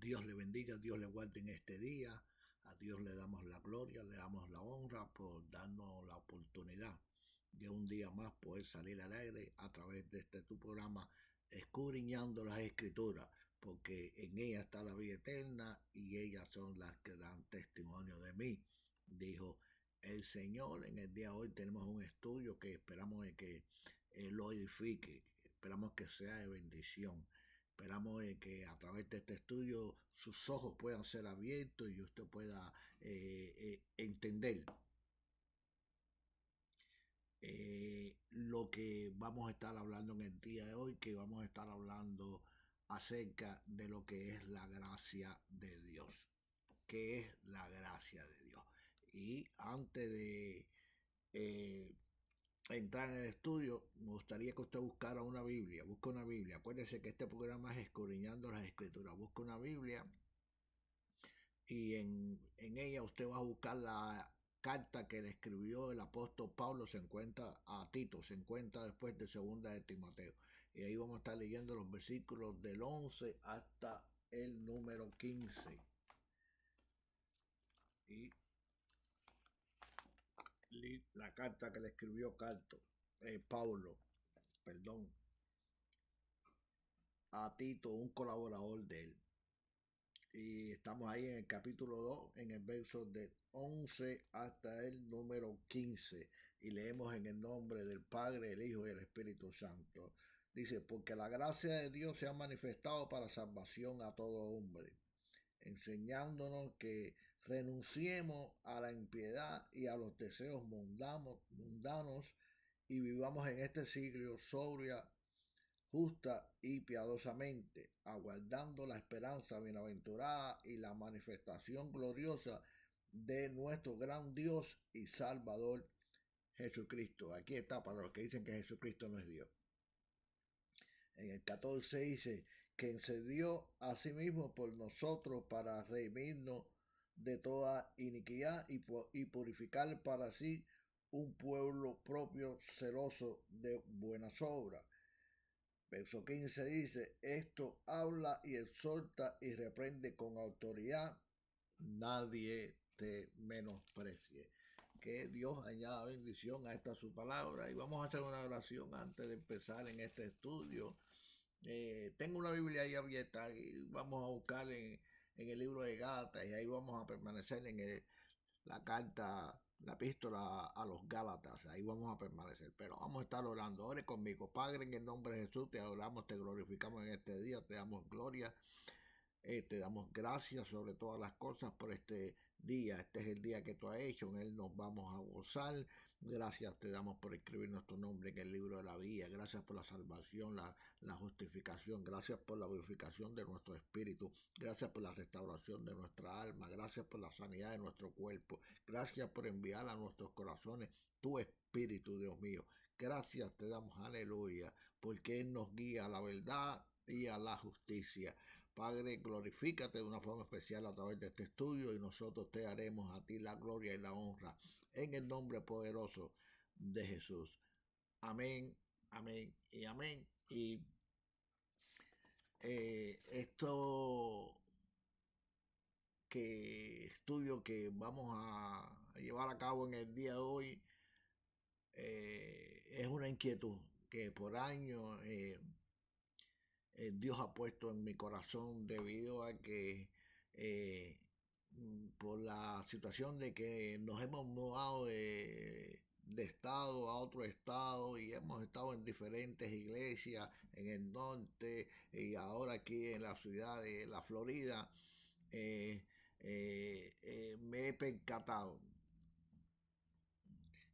Dios le bendiga, Dios le guarde en este día. A Dios le damos la gloria, le damos la honra por darnos la oportunidad de un día más poder salir al aire a través de tu programa, escudriñando las Escrituras, porque en ella está la vida eterna y ellas son las que dan testimonio de mí, dijo el Señor. En el día de hoy tenemos un estudio que esperamos que lo edifique, esperamos que sea de bendición. Esperamos que a través de este estudio sus ojos puedan ser abiertos y usted pueda entender lo que vamos a estar hablando en el día de hoy, que vamos a estar hablando acerca de lo que es la gracia de Dios. ¿Qué es la gracia de Dios? Y antes de entrar en el estudio, me gustaría que usted buscara una Biblia. Busque una Biblia. Acuérdese que este programa es escudriñando las Escrituras. Busque una Biblia y en ella usted va a buscar la carta que le escribió el apóstol Pablo, se encuentra a Tito, se encuentra después de segunda de Timoteo. Y ahí vamos a estar leyendo los versículos del 11 hasta el número 15. Y la carta que le escribió Pablo, perdón, a Tito, un colaborador de él. Y estamos ahí en el capítulo 2, en el verso del 11 hasta el número 15. Y leemos en el nombre del Padre, el Hijo y el Espíritu Santo. Dice, porque la gracia de Dios se ha manifestado para salvación a todo hombre, enseñándonos que renunciemos a la impiedad y a los deseos mundanos y vivamos en este siglo sobria, justa y piadosamente, aguardando la esperanza bienaventurada y la manifestación gloriosa de nuestro gran Dios y Salvador Jesucristo. Aquí está para los que dicen que Jesucristo no es Dios. En el 14 dice que se dio a sí mismo por nosotros para redimirnos de toda iniquidad y purificar para sí un pueblo propio celoso de buenas obras. Verso 15 dice, esto habla y exhorta y reprende con autoridad, nadie te menosprecie. Que Dios añada bendición a esta su palabra. Y vamos a hacer una oración antes de empezar en este estudio. Tengo una Biblia ahí abierta y vamos a buscar en el libro de Gálatas y ahí vamos a permanecer en la carta, la epístola a los Gálatas, ahí vamos a permanecer, pero vamos a estar orando. Ore conmigo. Padre, en el nombre de Jesús te adoramos, te glorificamos en este día, te damos gloria, te damos gracias sobre todas las cosas por este día. Este es el día que tú has hecho, en él nos vamos a gozar. Gracias te damos por escribir nuestro nombre en el libro de la vida. Gracias por la salvación, la justificación. Gracias por la vivificación de nuestro espíritu. Gracias por la restauración de nuestra alma. Gracias por la sanidad de nuestro cuerpo. Gracias por enviar a nuestros corazones tu espíritu, Dios mío. Gracias te damos, aleluya, porque Él nos guía a la verdad y a la justicia. Padre, glorifícate de una forma especial a través de este estudio y nosotros te haremos a ti la gloria y la honra en el nombre poderoso de Jesús. Amén, amén y amén. Y esto estudio que vamos a llevar a cabo en el día de hoy es una inquietud que por años Dios ha puesto en mi corazón debido a que por la situación de que nos hemos mudado de estado a otro estado y hemos estado en diferentes iglesias en el norte y ahora aquí en la ciudad de la Florida, me he percatado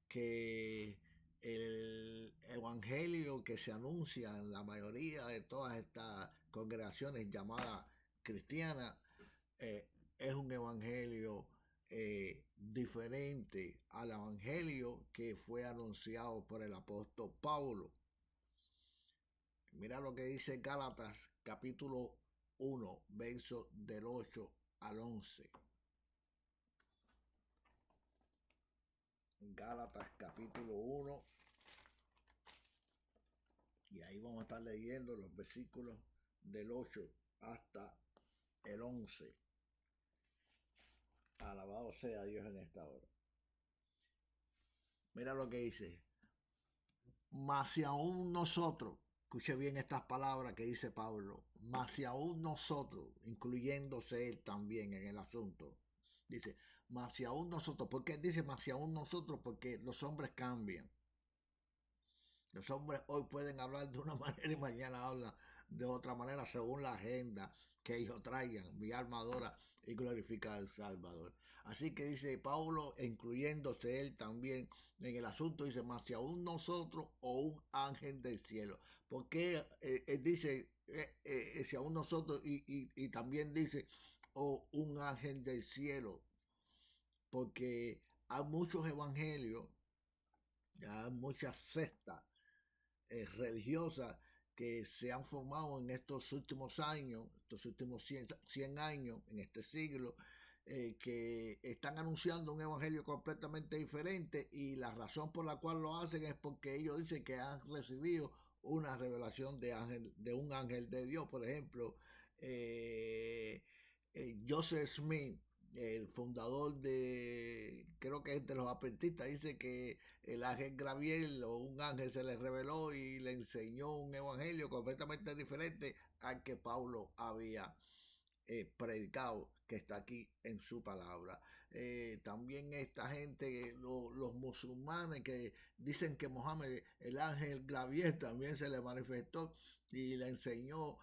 que el evangelio que se anuncia en la mayoría de todas estas congregaciones llamadas cristianas es un evangelio diferente al evangelio que fue anunciado por el apóstol Pablo. Mira lo que dice Gálatas capítulo 1, verso del 8 al 11. Gálatas capítulo 1, y ahí vamos a estar leyendo los versículos del 8 hasta el 11. Alabado sea Dios en esta hora. Mira lo que dice. Mas si aún nosotros, escuche bien estas palabras que dice Pablo, mas si aún nosotros, incluyéndose él también en el asunto, dice, mas si aún nosotros, ¿por qué dice mas si aún nosotros? Porque los hombres cambian. Los hombres hoy pueden hablar de una manera y mañana hablan de otra manera según la agenda que ellos traigan. Mi alma adora y glorifica al Salvador. Así que dice Pablo, incluyéndose él también en el asunto, dice, más si aún nosotros o un ángel del cielo. Porque él dice, si aún nosotros y también dice, o un ángel del cielo. Porque hay muchos evangelios, hay muchas sectas religiosas que se han formado en estos últimos años, estos últimos 100 años, en este siglo, que están anunciando un evangelio completamente diferente y la razón por la cual lo hacen es porque ellos dicen que han recibido una revelación de un ángel de Dios. Por ejemplo, Joseph Smith, el fundador de, creo que es de los adventistas, dice que el ángel Gabriel o un ángel se le reveló y le enseñó un evangelio completamente diferente al que Pablo había predicado, que está aquí en su palabra. También esta gente, los musulmanes que dicen que Mohammed, el ángel Gabriel, también se le manifestó y le enseñó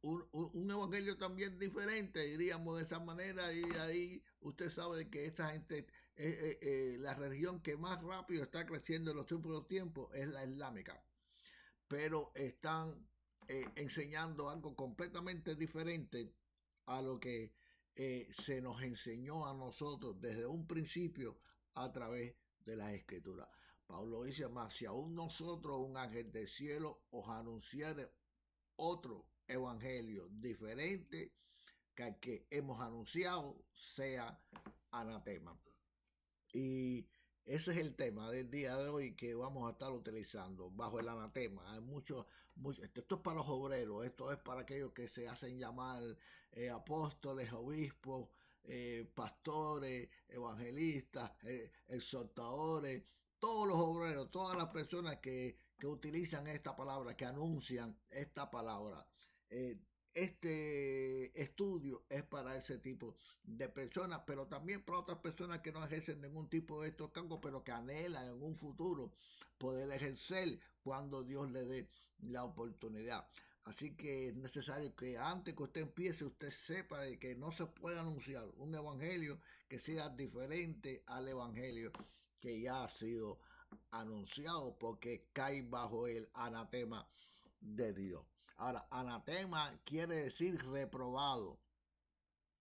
un evangelio también diferente, diríamos de esa manera, y ahí usted sabe que esta gente, la religión que más rápido está creciendo en los últimos tiempos es la islámica, pero están enseñando algo completamente diferente a lo que se nos enseñó a nosotros desde un principio a través de las escrituras. Pablo dice más, si aún nosotros, un ángel del cielo, os anunciare otro evangelio diferente que el que hemos anunciado, sea anatema. Y ese es el tema del día de hoy que vamos a estar utilizando bajo el anatema. Hay esto es para los obreros, esto es para aquellos que se hacen llamar apóstoles, obispos, pastores, evangelistas, exhortadores, todos los obreros, todas las personas que utilizan esta palabra, que anuncian esta palabra. Este estudio es para ese tipo de personas, pero también para otras personas que no ejercen ningún tipo de estos cargos, pero que anhelan en un futuro poder ejercer cuando Dios le dé la oportunidad. Así que es necesario que antes que usted empiece, usted sepa de que no se puede anunciar un evangelio que sea diferente al evangelio que ya ha sido anunciado, porque cae bajo el anatema de Dios. Ahora, anatema quiere decir reprobado.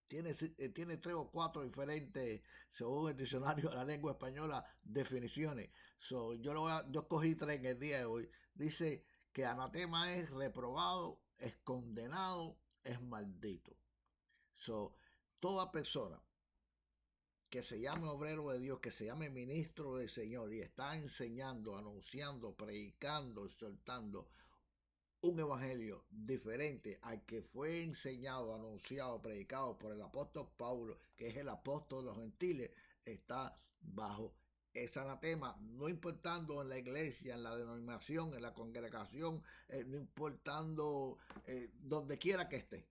Tiene tres o cuatro diferentes, según el diccionario de la lengua española, definiciones. Yo escogí tres en el día de hoy. Dice que anatema es reprobado, es condenado, es maldito. Toda persona que se llame obrero de Dios, que se llame ministro del Señor y está enseñando, anunciando, predicando, exhortando un evangelio diferente al que fue enseñado, anunciado, predicado por el apóstol Pablo, que es el apóstol de los gentiles, está bajo ese anatema, no importando en la iglesia, en la denominación, en la congregación, no importando donde quiera que esté,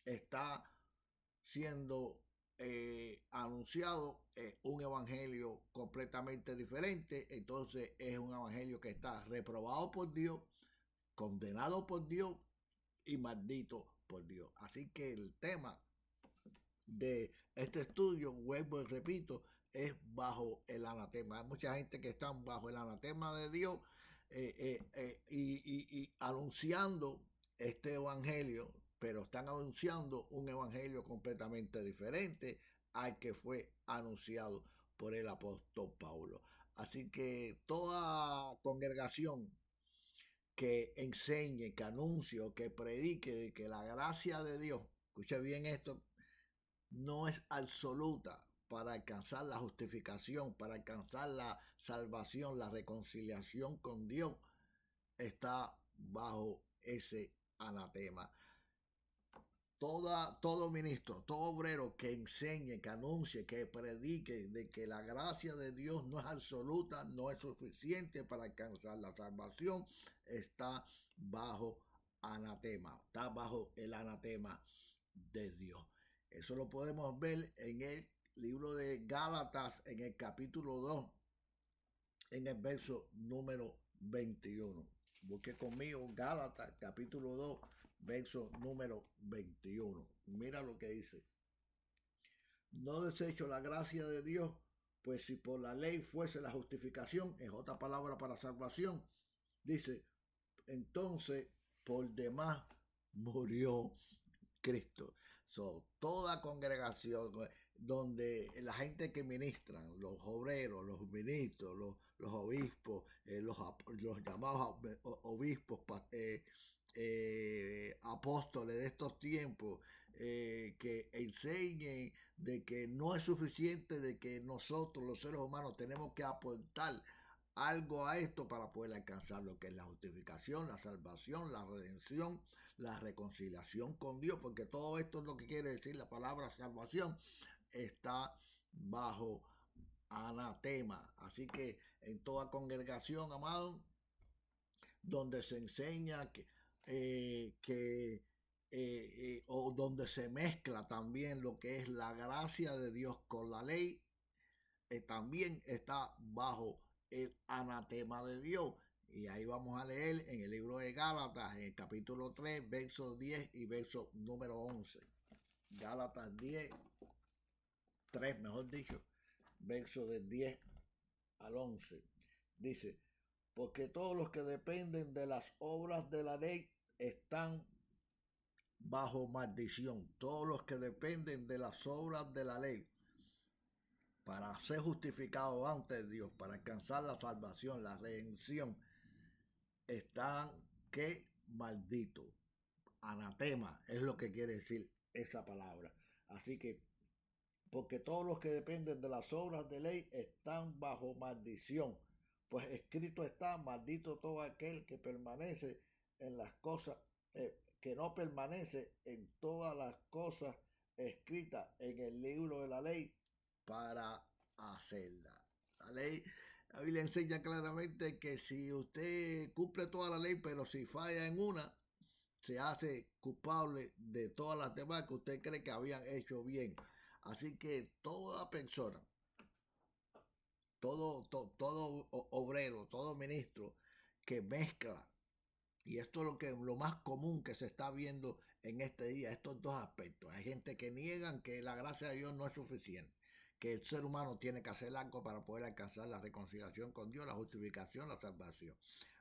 está siendo anunciado un evangelio completamente diferente. Entonces es un evangelio que está reprobado por Dios, condenado por Dios y maldito por Dios. Así que el tema de este estudio, vuelvo y repito, es bajo el anatema. Hay mucha gente que está bajo el anatema de Dios y anunciando este evangelio, pero están anunciando un evangelio completamente diferente al que fue anunciado por el apóstol Pablo. Así que toda congregación que enseñe, que anuncie o que predique de que la gracia de Dios, escuche bien esto, no es absoluta para alcanzar la justificación, para alcanzar la salvación, la reconciliación con Dios, está bajo ese anatema. todo ministro, todo obrero que enseñe, que anuncie, que predique de que la gracia de Dios no es absoluta, no es suficiente para alcanzar la salvación, está bajo anatema, está bajo el anatema de Dios. Eso lo podemos ver en el libro de Gálatas, en el capítulo 2, en el verso número 21. Busque conmigo Gálatas, capítulo 2, verso número 21. Mira lo que dice. No desecho la gracia de Dios, pues si por la ley fuese la justificación, es otra palabra para salvación, dice, entonces por demás murió Cristo. Toda congregación donde la gente que ministran, los obreros, los ministros, los obispos, los llamados obispos, apóstoles de estos tiempos, que enseñen de que no es suficiente, de que nosotros los seres humanos tenemos que aportar algo a esto para poder alcanzar lo que es la justificación, la salvación, la redención, la reconciliación con Dios, porque todo esto es lo que quiere decir la palabra salvación, está bajo anatema. Así que en toda congregación, amado, donde se enseña o donde se mezcla también lo que es la gracia de Dios con la ley, también está bajo el anatema de Dios. Y ahí vamos a leer en el libro de Gálatas, en el capítulo 3, verso 10 y verso número 11. Gálatas 10, 3 mejor dicho, verso del 10 al 11. Dice, porque todos los que dependen de las obras de la ley están bajo maldición. Todos los que dependen de las obras de la ley para ser justificado ante Dios, para alcanzar la salvación, la redención, están que malditos. Anatema es lo que quiere decir esa palabra. Así que, porque todos los que dependen de las obras de ley están bajo maldición. Pues escrito está, maldito todo aquel que permanece en las cosas, que no permanece en todas las cosas escritas en el libro de la ley para hacerla. La Biblia enseña claramente que si usted cumple toda la ley, pero si falla en una, se hace culpable de todas las demás que usted cree que habían hecho bien. Así que toda persona, todo obrero, todo ministro que mezcla, y esto es lo más común que se está viendo en este día, estos dos aspectos. Hay gente que niegan que la gracia de Dios no es suficiente, que el ser humano tiene que hacer algo para poder alcanzar la reconciliación con Dios, la justificación, la salvación.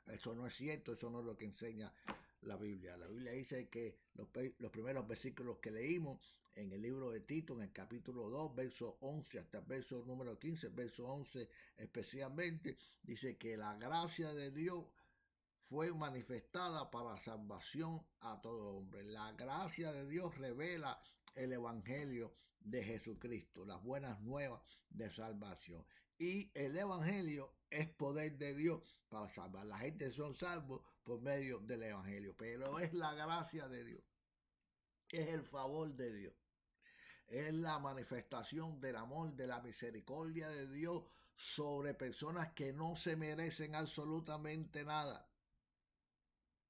Eso no es cierto, eso no es lo que enseña la Biblia. La Biblia dice que los primeros versículos que leímos en el libro de Tito, en el capítulo 2, verso 11 hasta el verso número 15, verso 11 especialmente, dice que la gracia de Dios fue manifestada para salvación a todo hombre. La gracia de Dios revela el evangelio de Jesucristo, las buenas nuevas de salvación. Y el evangelio es poder de Dios para salvar. La gente son salvos por medio del evangelio, pero es la gracia de Dios, es el favor de Dios, es la manifestación del amor, de la misericordia de Dios sobre personas que no se merecen absolutamente nada,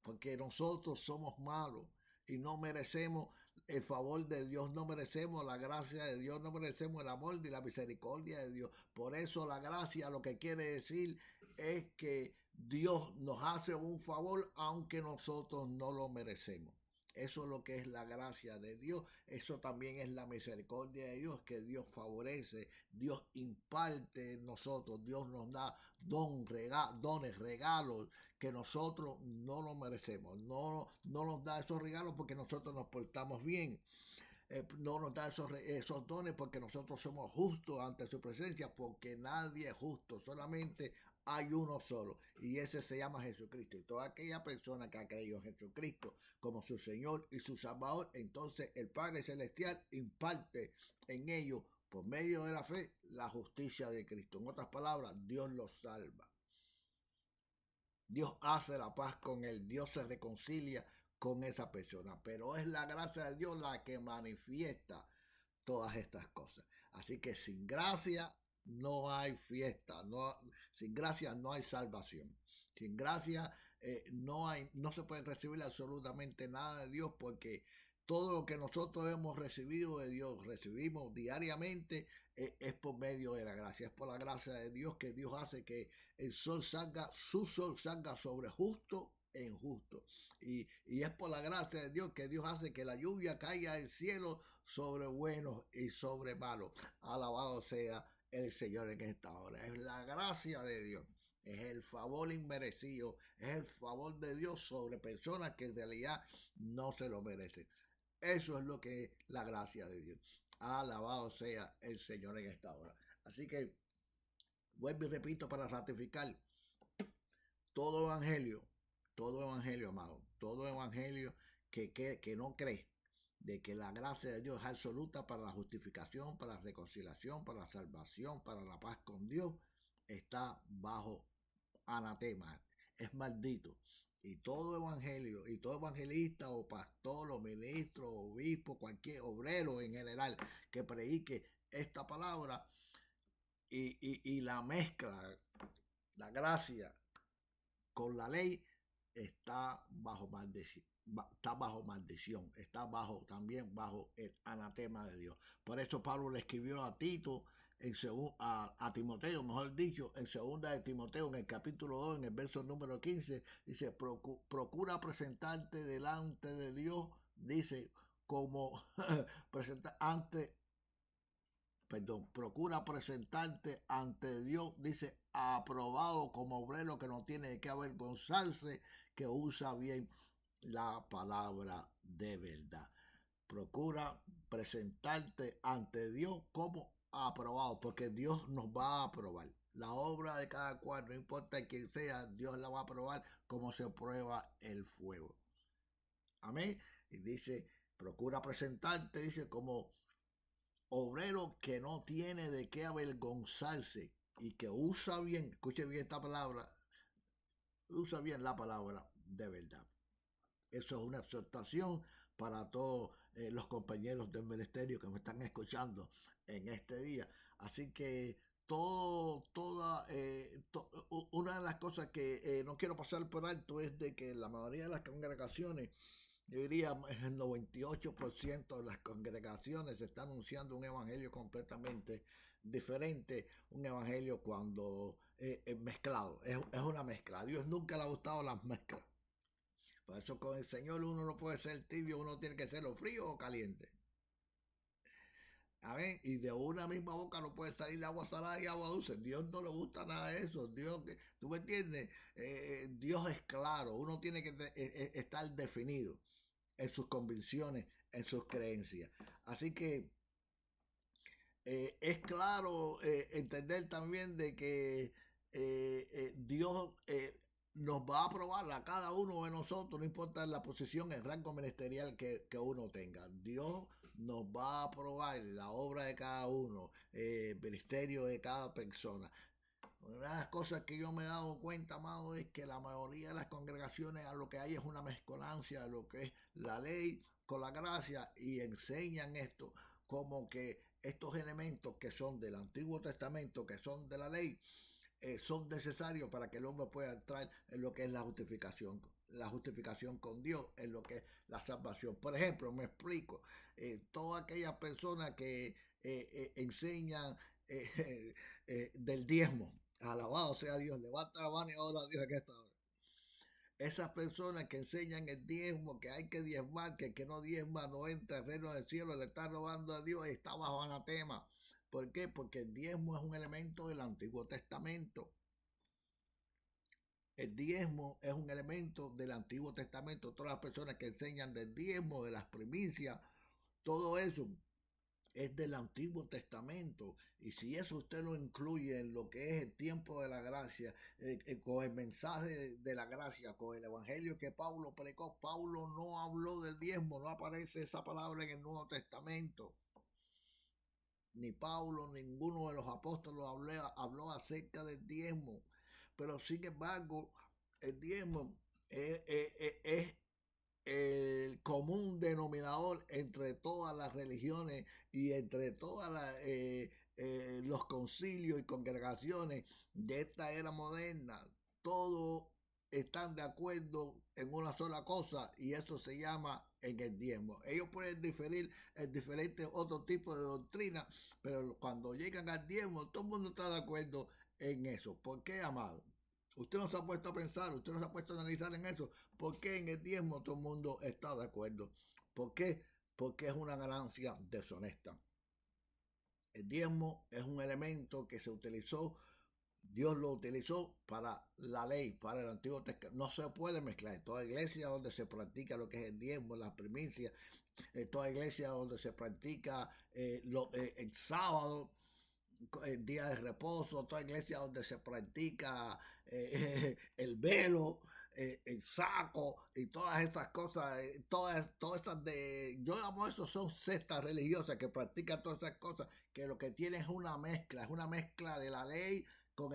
porque nosotros somos malos y no merecemos el favor de Dios, no merecemos la gracia de Dios, no merecemos el amor y la misericordia de Dios. Por eso la gracia lo que quiere decir es que Dios nos hace un favor aunque nosotros no lo merecemos. Eso es lo que es la gracia de Dios. Eso también es la misericordia de Dios, que Dios favorece, Dios imparte en nosotros, Dios nos da dones, regalos que nosotros no lo merecemos. No nos da esos regalos porque nosotros nos portamos bien. No nos da esos dones porque nosotros somos justos ante su presencia, porque nadie es justo, solamente hay uno solo, y ese se llama Jesucristo. Y toda aquella persona que ha creído en Jesucristo como su Señor y su Salvador, entonces el Padre Celestial imparte en ellos, por medio de la fe, la justicia de Cristo. En otras palabras, Dios los salva. Dios hace la paz con él, Dios se reconcilia con esa persona, pero es la gracia de Dios la que manifiesta todas estas cosas. Así que sin gracia no hay fiesta, no, sin gracia no hay salvación. Sin gracia no se puede recibir absolutamente nada de Dios, porque todo lo que nosotros hemos recibido de Dios, recibimos diariamente, es por medio de la gracia. Es por la gracia de Dios que Dios hace que su sol salga sobre justo e injusto. Y es por la gracia de Dios que Dios hace que la lluvia caiga del cielo sobre buenos y sobre malos. Alabado sea el Señor en esta hora. Es la gracia de Dios. Es el favor inmerecido. Es el favor de Dios sobre personas que en realidad no se lo merecen. Eso es lo que es la gracia de Dios. Alabado sea el Señor en esta hora. Así que vuelvo y repito para ratificar. Todo evangelio, amado, todo evangelio que no cree de que la gracia de Dios es absoluta para la justificación, para la reconciliación, para la salvación, para la paz con Dios, está bajo anatema, es maldito. Y todo evangelio, y todo evangelista o pastor o ministro o obispo, cualquier obrero en general que predique esta palabra y la mezcla, la gracia con la ley, está bajo maldición. Está también bajo el anatema de Dios. Por eso Pablo le escribió a Tito, a Timoteo, mejor dicho, en segunda de Timoteo, en el capítulo 2, en el verso número 15, dice, procura presentarte delante de Dios, dice, como presenta ante procura presentarte ante Dios, dice, aprobado como obrero que no tiene de qué avergonzarse, que usa bien la palabra de verdad. Procura presentarte ante Dios como aprobado, porque Dios nos va a aprobar. La obra de cada cual, no importa quién sea, Dios la va a aprobar como se prueba el fuego. Amén. Y dice, procura presentarte, dice, como obrero que no tiene de qué avergonzarse y que usa bien, escuche bien esta palabra, usa bien la palabra de verdad. Eso es una exhortación para todos los compañeros del ministerio que me están escuchando en este día. Así que una de las cosas que no quiero pasar por alto es de que la mayoría de las congregaciones, yo diría el 98% de las congregaciones está anunciando un evangelio completamente diferente, un evangelio cuando es mezclado, es una mezcla. A Dios nunca le ha gustado las mezclas. Por eso con el Señor uno no puede ser tibio, uno tiene que ser o frío o caliente. Amén. Y de una misma boca no puede salir agua salada y agua dulce. Dios no le gusta nada de eso. Dios, ¿tú me entiendes? Dios es claro. Uno tiene que estar definido en sus convicciones, en sus creencias. Así que es claro entender también de que Dios nos va a aprobar a cada uno de nosotros, no importa la posición, el rango ministerial que uno tenga. Dios nos va a aprobar la obra de cada uno, el ministerio de cada persona. Una de las cosas que yo me he dado cuenta, amado, es que la mayoría de las congregaciones a lo que hay es una mezcolancia de lo que es la ley con la gracia y enseñan esto como que estos elementos que son del Antiguo Testamento, que son de la ley, son necesarios para que el hombre pueda entrar en lo que es la justificación con Dios, en lo que es la salvación. Por ejemplo, me explico, todas aquellas personas que enseñan del diezmo, alabado sea Dios, levanta la mano y ora a Dios en esta hora. Esas personas que enseñan el diezmo, que hay que diezmar, que el que no diezma no entra al reino del cielo, le está robando a Dios, está bajo anatema. ¿Por qué? Porque el diezmo es un elemento del Antiguo Testamento. El diezmo es un elemento del Antiguo Testamento. Todas las personas que enseñan del diezmo, de las primicias, todo eso es del Antiguo Testamento. Y si eso usted lo incluye en lo que es el tiempo de la gracia, con el mensaje de la gracia, con el evangelio que Pablo predicó, Pablo no habló del diezmo, no aparece esa palabra en el Nuevo Testamento. Ni Pablo, ninguno de los apóstoles habló acerca del diezmo. Pero sin embargo, el diezmo es el común denominador entre todas las religiones y entre todas los concilios y congregaciones de esta era moderna. Todos están de acuerdo en una sola cosa y eso se llama en el diezmo. Ellos pueden diferir en diferentes otros tipos de doctrinas, pero cuando llegan al diezmo todo el mundo está de acuerdo en eso. ¿Por qué, amado? Usted no se ha puesto a pensar, usted no se ha puesto a analizar en eso. ¿Por qué en el diezmo todo el mundo está de acuerdo? ¿Por qué? Porque es una ganancia deshonesta. El diezmo es un elemento que se utilizó, Dios lo utilizó para la ley, para el Antiguo Testamento. No se puede mezclar. En toda iglesia donde se practica lo que es el diezmo, las primicias, en toda iglesia donde se practica el sábado, el día de reposo, toda iglesia donde se practica el velo, el saco y todas esas cosas, todas esas yo llamo eso, son sectas religiosas que practican todas esas cosas, que lo que tiene es una mezcla de la ley con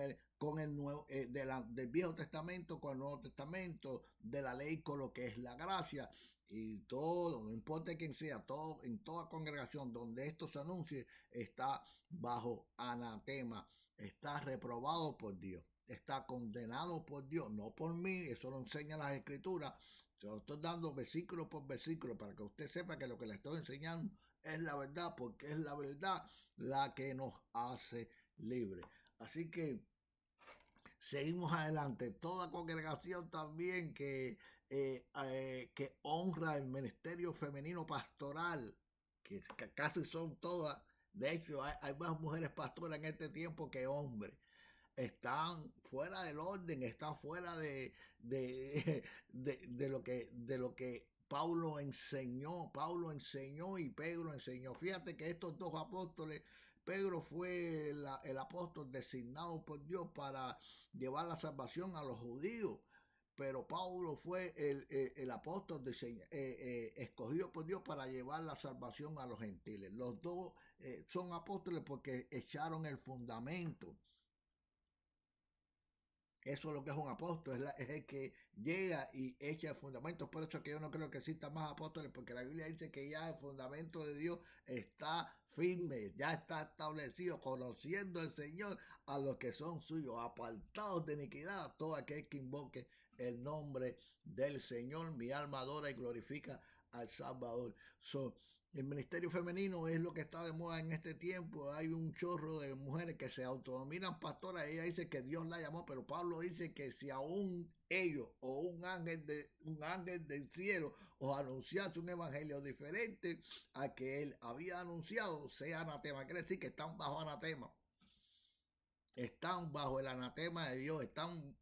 el nuevo, del Viejo Testamento con el Nuevo Testamento, de la ley con lo que es la gracia. Y todo, no importa quién sea, todo, en toda congregación donde esto se anuncie, está bajo anatema, está reprobado por Dios, está condenado por Dios, no por mí, eso lo enseñan las escrituras. Yo lo estoy dando versículo por versículo para que usted sepa que lo que le estoy enseñando es la verdad, porque es la verdad la que nos hace libres. Así que seguimos adelante. Toda congregación también que honra el ministerio femenino pastoral, que casi son todas. De hecho, hay más mujeres pastoras en este tiempo que hombres. Están fuera del orden, están fuera de lo que Paulo enseñó y Pedro enseñó. Fíjate que estos dos apóstoles, Pedro fue el apóstol designado por Dios para llevar la salvación a los judíos, pero Pablo fue el apóstol escogido por Dios para llevar la salvación a los gentiles. Los dos son apóstoles porque echaron el fundamento. Eso es lo que es un apóstol, es el que llega y echa el fundamento. Por eso es que yo no creo que existan más apóstoles, porque la Biblia dice que ya el fundamento de Dios está firme, ya está establecido, conociendo el Señor a los que son suyos, apartados de iniquidad, todo aquel que invoque el nombre del Señor. Mi alma adora y glorifica al Salvador. El ministerio femenino es lo que está de moda en este tiempo. Hay un chorro de mujeres que se autodominan pastoras. Ella dice que Dios la llamó, pero Pablo dice que si aún ellos o un ángel del cielo os anunciase un evangelio diferente a que él había anunciado, sea anatema. Quiere decir que están bajo anatema. Están bajo el anatema de Dios, están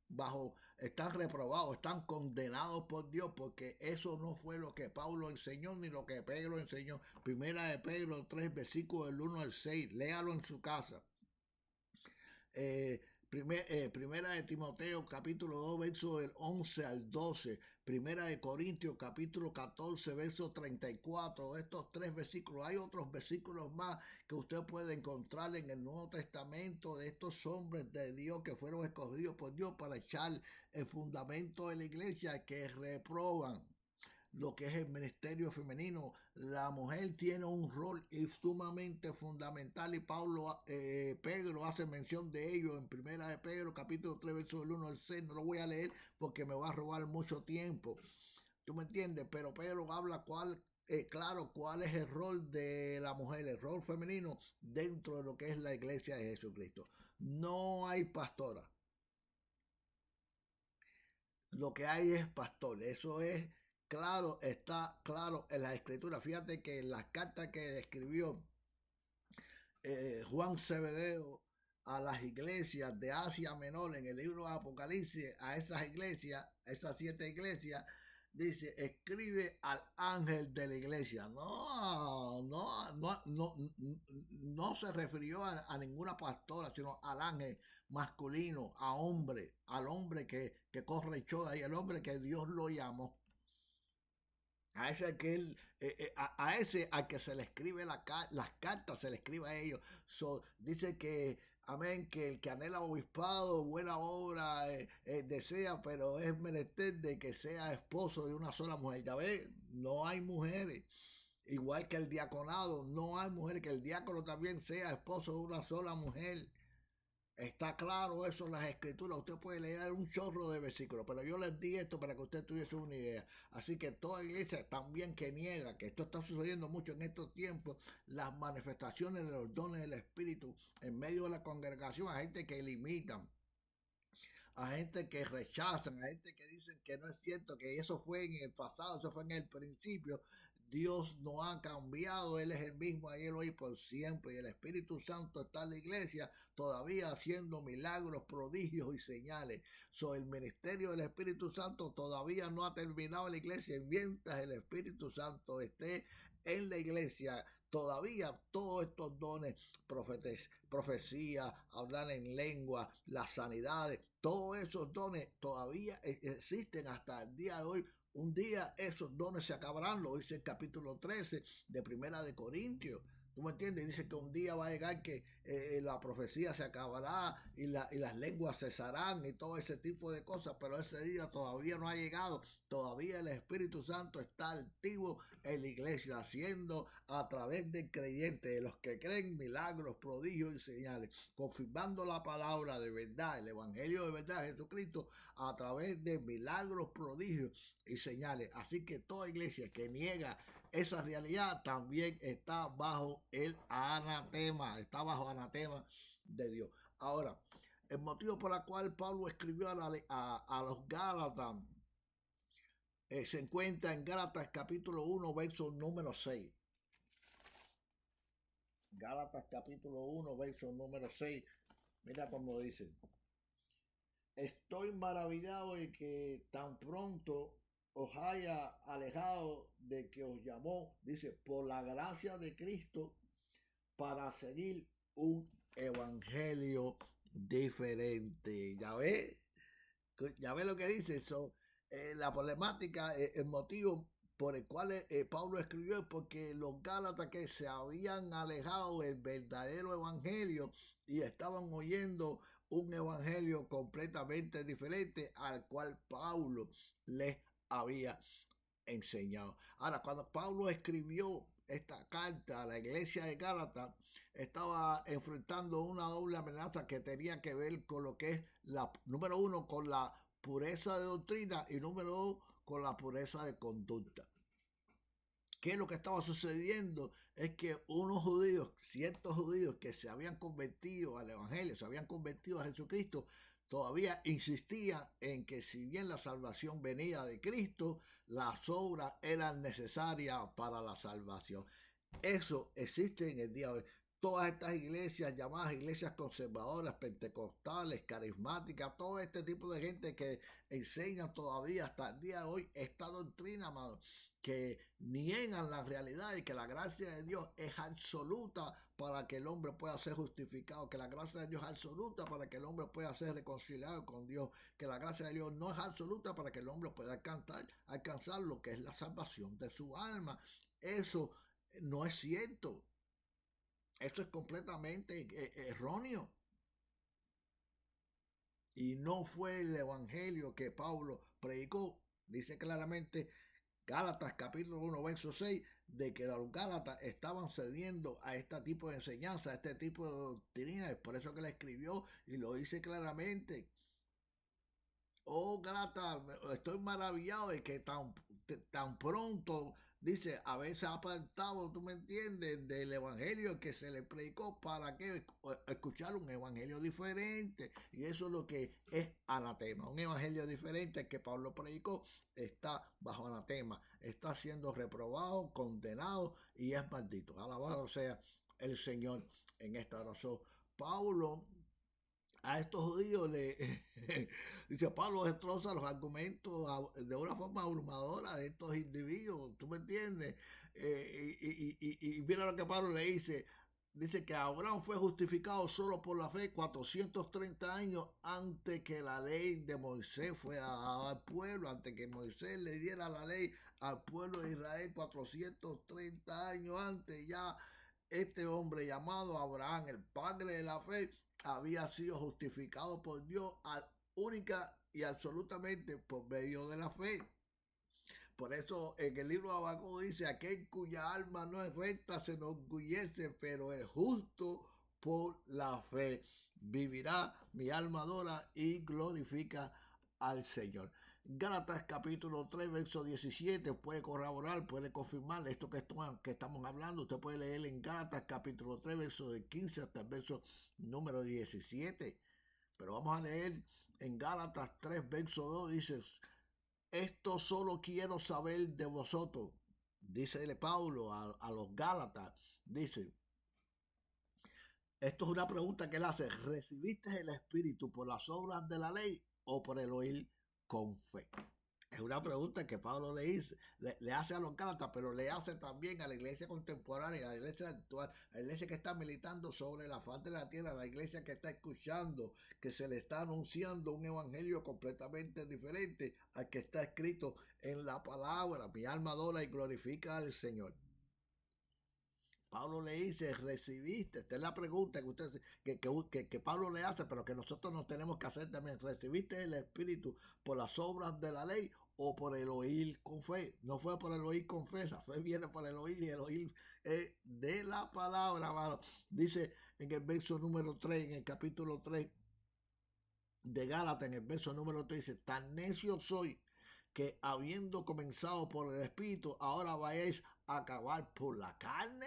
reprobados, están condenados por Dios, porque eso no fue lo que Pablo enseñó ni lo que Pedro enseñó. Primera de Pedro 3, versículos del 1 al 6, léalo en su casa. Primera de Timoteo capítulo 2 verso del 11 al 12, Primera de Corintios capítulo 14 verso 34, estos tres versículos. Hay otros versículos más que usted puede encontrar en el Nuevo Testamento de estos hombres de Dios que fueron escogidos por Dios para echar el fundamento de la iglesia, que reproban lo que es el ministerio femenino. La mujer tiene un rol sumamente fundamental y Pedro hace mención de ello en Primera de Pedro capítulo 3 verso del 1 al 6. No lo voy a leer porque me va a robar mucho tiempo, ¿tú me entiendes? Pero Pedro habla claro cuál es el rol de la mujer, el rol femenino dentro de lo que es la iglesia de Jesucristo. No hay pastora, lo que hay es pastor. Eso es claro, está claro en la escritura. Fíjate que en las cartas que escribió Juan Zebedeo a las iglesias de Asia Menor en el libro de Apocalipsis, a esas iglesias, a esas 7 iglesias, dice: escribe al ángel de la iglesia. No se refirió a ninguna pastora, sino al ángel masculino, al hombre que corre choda y el hombre que Dios lo llamó. A ese que a ese al que se le escribe las cartas, se le escribe a ellos. Dice que amén, que el que anhela obispado, buena obra desea, pero es menester de que sea esposo de una sola mujer. Ya ve, no hay mujeres. Igual que el diaconado, no hay mujeres, que el diácono también sea esposo de una sola mujer. Está claro eso en las escrituras. Usted puede leer un chorro de versículos, pero yo les di esto para que usted tuviese una idea. Así que toda iglesia también que niega, que esto está sucediendo mucho en estos tiempos, las manifestaciones de los dones del Espíritu en medio de la congregación, a gente que limitan, a gente que rechazan, a gente que dicen que no es cierto, que eso fue en el pasado, eso fue en el principio. Dios no ha cambiado, Él es el mismo ayer, hoy, por siempre. Y el Espíritu Santo está en la iglesia todavía haciendo milagros, prodigios y señales. El ministerio del Espíritu Santo todavía no ha terminado en la iglesia. Y mientras el Espíritu Santo esté en la iglesia, todavía todos estos dones, profecía, hablar en lengua, las sanidades, todos esos dones todavía existen hasta el día de hoy. Un día esos dones se acabarán, lo dice el capítulo 13 de Primera de Corintios. ¿Tú me entiendes? Dice que un día va a llegar que la profecía se acabará y las lenguas cesarán y todo ese tipo de cosas, pero ese día todavía no ha llegado. Todavía el Espíritu Santo está activo en la iglesia, haciendo a través del creyente, de los que creen, milagros, prodigios y señales, confirmando la palabra de verdad, el Evangelio de verdad de Jesucristo, a través de milagros, prodigios y señales. Así que toda iglesia que niega esa realidad también está bajo el anatema, está bajo anatema de Dios. Ahora, el motivo por el cual Pablo escribió a los Gálatas se encuentra en Gálatas capítulo 1, verso número 6. Gálatas capítulo 1, verso número 6. Mira cómo dice. Estoy maravillado de que tan pronto os haya alejado de que os llamó, dice, por la gracia de Cristo, para seguir un evangelio diferente. Ya ve lo que dice eso. La problemática, el motivo por el cual Pablo escribió es porque los Gálatas que se habían alejado del verdadero evangelio y estaban oyendo un evangelio completamente diferente al cual Pablo les había enseñado. Ahora, cuando Pablo escribió esta carta a la iglesia de Gálatas, estaba enfrentando una doble amenaza que tenía que ver con lo que es número uno, con la pureza de doctrina y número dos, con la pureza de conducta. ¿Qué es lo que estaba sucediendo? Es que unos judíos, ciertos judíos que se habían convertido al Evangelio, se habían convertido a Jesucristo, todavía insistían en que si bien la salvación venía de Cristo, las obras eran necesarias para la salvación. Eso existe en el día de hoy. Todas estas iglesias llamadas iglesias conservadoras, pentecostales, carismáticas, todo este tipo de gente que enseñan todavía hasta el día de hoy esta doctrina, amado, que niegan la realidad y que la gracia de Dios es absoluta para que el hombre pueda ser justificado, que la gracia de Dios es absoluta para que el hombre pueda ser reconciliado con Dios, que la gracia de Dios no es absoluta para que el hombre pueda alcanzar lo que es la salvación de su alma. Eso no es cierto. Esto es completamente erróneo. Y no fue el evangelio que Pablo predicó. Dice claramente Gálatas capítulo 1, verso 6, de que los Gálatas estaban cediendo a este tipo de enseñanza, a este tipo de doctrina. Es por eso que le escribió y lo dice claramente. Oh, Gálatas, estoy maravillado de que tan pronto, dice, haberse apartado, tú me entiendes, del evangelio que se le predicó para que escuchar un evangelio diferente. Y eso es lo que es anatema. Un evangelio diferente que Pablo predicó está bajo anatema, está siendo reprobado, condenado y es maldito. Alabado sea el Señor en esta oración. Pablo a estos judíos dice Pablo destroza los argumentos de una forma abrumadora de estos individuos, ¿tú me entiendes? Y mira lo que Pablo le dice que Abraham fue justificado solo por la fe 430 años antes que la ley de Moisés fue dada al pueblo, antes que Moisés le diera la ley al pueblo de Israel 430 años antes ya este hombre llamado Abraham, el padre de la fe, había sido justificado por Dios única y absolutamente por medio de la fe. Por eso en el libro de Habacuc dice, aquel cuya alma no es recta se enorgullece, pero el justo por la fe vivirá. Mi alma adora y glorifica al Señor. Gálatas capítulo 3, verso 17, puede corroborar, puede confirmar esto que estamos hablando. Usted puede leer en Gálatas capítulo 3, verso de 15 hasta el verso número 17. Pero vamos a leer en Gálatas 3, verso 2, dice, esto solo quiero saber de vosotros, dice Pablo a los Gálatas, dice, esto es una pregunta que él hace, ¿recibiste el Espíritu por las obras de la ley o por el oír con fe? Es una pregunta que Pablo le hace a los Gálatas, pero le hace también a la iglesia contemporánea, a la iglesia actual, a la iglesia que está militando sobre la faz de la tierra, a la iglesia que está escuchando, que se le está anunciando un evangelio completamente diferente al que está escrito en la palabra. Mi alma adora y glorifica al Señor. Pablo le dice, recibiste, esta es la pregunta que Pablo le hace, pero que nosotros nos tenemos que hacer también. ¿Recibiste el Espíritu por las obras de la ley o por el oír con fe? No fue por el oír con fe, la fe viene por el oír y el oír de la palabra, amado. Dice en el verso número 3, en el capítulo 3 de Gálatas, en el verso número 3, dice, tan necio soy que habiendo comenzado por el Espíritu, ahora vayáis a acabar por la carne.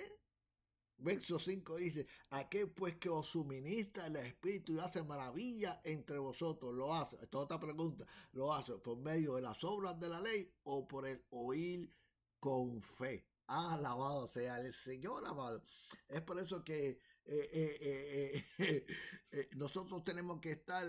Verso 5 dice, aquel pues que os suministra el Espíritu y hace maravilla entre vosotros, lo hace, esta es otra pregunta, lo hace por medio de las obras de la ley o por el oír con fe. Alabado sea el Señor, amado. Es por eso que nosotros tenemos que estar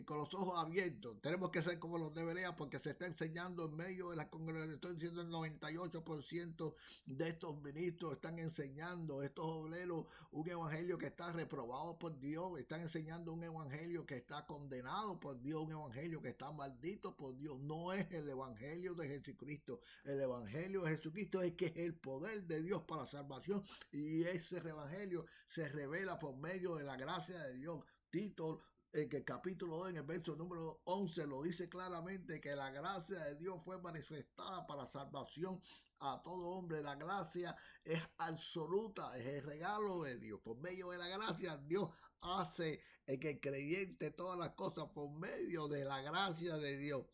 con los ojos abiertos, tenemos que ser como los debería, porque se está enseñando en medio de la congregación. Estoy diciendo el 98% de estos ministros están enseñando, estos obreros, un evangelio que está reprobado por Dios, están enseñando un evangelio que está condenado por Dios, un evangelio que está maldito por Dios. No es el evangelio de Jesucristo. El evangelio de Jesucristo es que es el poder de Dios para la salvación, y ese evangelio se revela por medio de la gracia de Dios. Tito, en el capítulo 2, en el verso número 11, lo dice claramente, que la gracia de Dios fue manifestada para salvación a todo hombre. La gracia es absoluta, es el regalo de Dios. Por medio de la gracia, Dios hace en el creyente todas las cosas por medio de la gracia de Dios.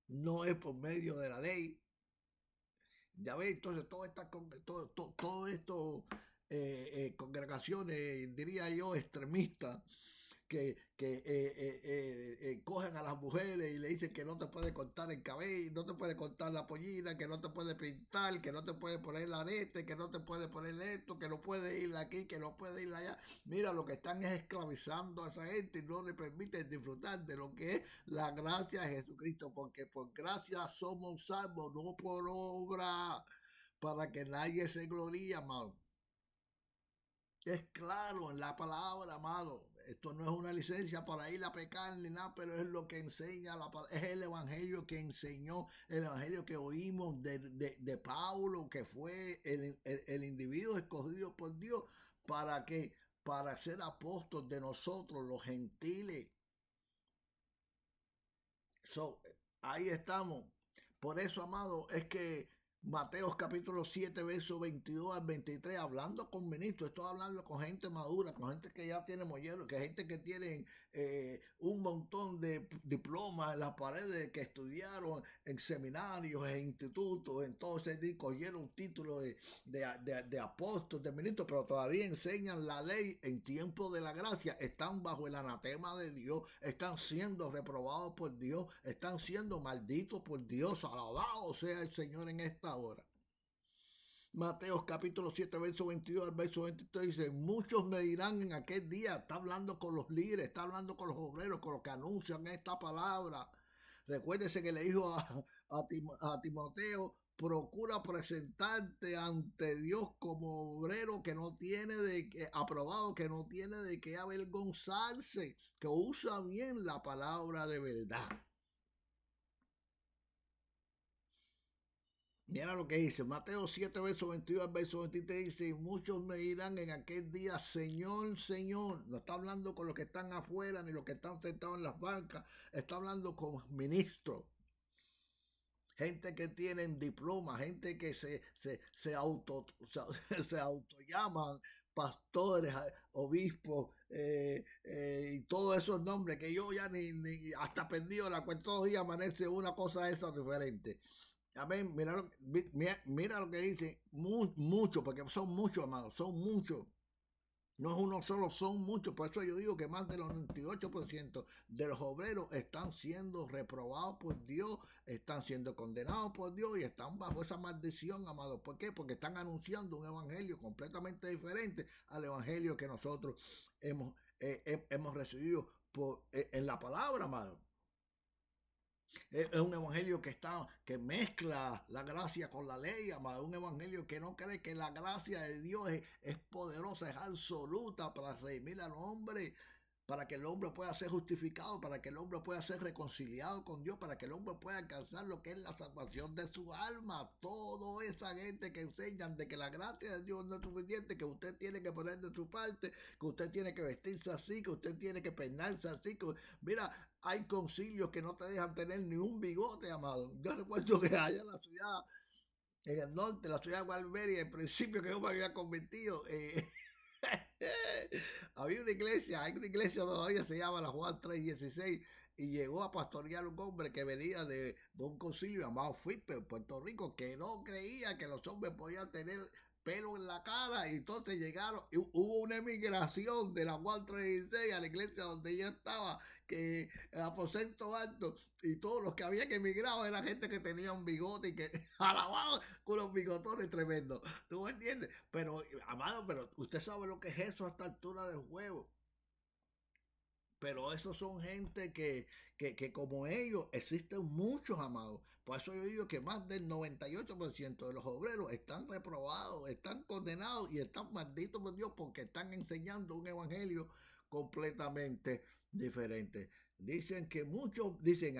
No es por medio de la ley. Ya ves, entonces todo esto congregaciones, diría yo, extremistas, que cogen a las mujeres y le dicen que no te puede cortar el cabello, no te puede cortar la pollina, que no te puede pintar, que no te puede poner la arete, que no te puede poner esto, que no puede ir aquí, que no puede ir allá. Mira, lo que están es esclavizando a esa gente y no le permiten disfrutar de lo que es la gracia de Jesucristo, porque por gracia somos salvos, no por obra, para que nadie se gloríe, amado. Es claro en la palabra, amado. Esto no es una licencia para ir a pecar ni nada, pero es lo que enseña la palabra. Es el evangelio que enseñó, el evangelio que oímos de Pablo, que fue el individuo escogido por Dios. ¿Para qué? Para ser apóstol de nosotros, los gentiles. So, ahí estamos. Por eso, amado, es que Mateo capítulo 7, verso 22 al 23, hablando con ministros, estoy hablando con gente madura, con gente que ya tiene mollero, que gente que tiene un montón de diplomas en las paredes, que estudiaron en seminarios, en institutos, en todo ese día, cogieron un título de apóstol, de ministro, pero todavía enseñan la ley en tiempo de la gracia, están bajo el anatema de Dios, están siendo reprobados por Dios, están siendo malditos por Dios. Alabado sea el Señor en esta hora. Mateo capítulo 7, verso 22 al verso 23 dice, muchos me dirán en aquel día, está hablando con los líderes, está hablando con los obreros, con los que anuncian esta palabra. Recuérdese que le dijo a Timoteo, procura presentarte ante Dios como obrero que no tiene de que, aprobado, que no tiene de qué avergonzarse, que usa bien la palabra de verdad. Mira lo que dice, Mateo 7, verso 22 al verso 23 dice, y muchos me dirán en aquel día, Señor, Señor. No está hablando con los que están afuera, ni los que están sentados en las bancas, está hablando con ministros. Gente que tienen diploma, gente que se auto llaman pastores, obispos, y todos esos nombres que yo ya ni hasta perdido la cuenta, todos los días amanece una cosa esa diferente. Amén, mira lo que dice, mucho, porque son muchos, amados, son muchos. No es uno solo, son muchos. Por eso yo digo que más del 98% de los obreros están siendo reprobados por Dios, están siendo condenados por Dios y están bajo esa maldición, amados. ¿Por qué? Porque están anunciando un evangelio completamente diferente al evangelio que nosotros hemos recibido en la palabra, amados. Es un evangelio que mezcla la gracia con la ley, amado. Un evangelio que no cree que la gracia de Dios es poderosa, es absoluta para redimir al hombre, para que el hombre pueda ser justificado, para que el hombre pueda ser reconciliado con Dios, para que el hombre pueda alcanzar lo que es la salvación de su alma. Toda esa gente que enseñan de que la gracia de Dios no es suficiente, que usted tiene que poner de su parte, que usted tiene que vestirse así, que usted tiene que peinarse así. Mira, hay concilios que no te dejan tener ni un bigote, amado. Yo recuerdo que allá en la ciudad, en el norte, la ciudad de Gualberi, en principio que yo me había convertido, había hay una iglesia todavía, se llama la Juan 3:16, y llegó a pastorear un hombre que venía de un concilio llamado FIPE en Puerto Rico, que no creía que los hombres podían tener pelo en la cara, y entonces llegaron, y hubo una emigración de la Juan 3:16 a la iglesia donde ella estaba, que aposento alto, y todos los que habían emigrado eran gente que tenía un bigote y que alababan con los bigotones tremendos. ¿Tú me entiendes? Pero, amado, pero usted sabe lo que es eso a esta altura del juego. Pero esos son gente que como ellos existen muchos, amados. Por eso yo digo que más del 98% de los obreros están reprobados, están condenados y están malditos por Dios porque están enseñando un evangelio completamente diferente. Dicen que muchos, dicen,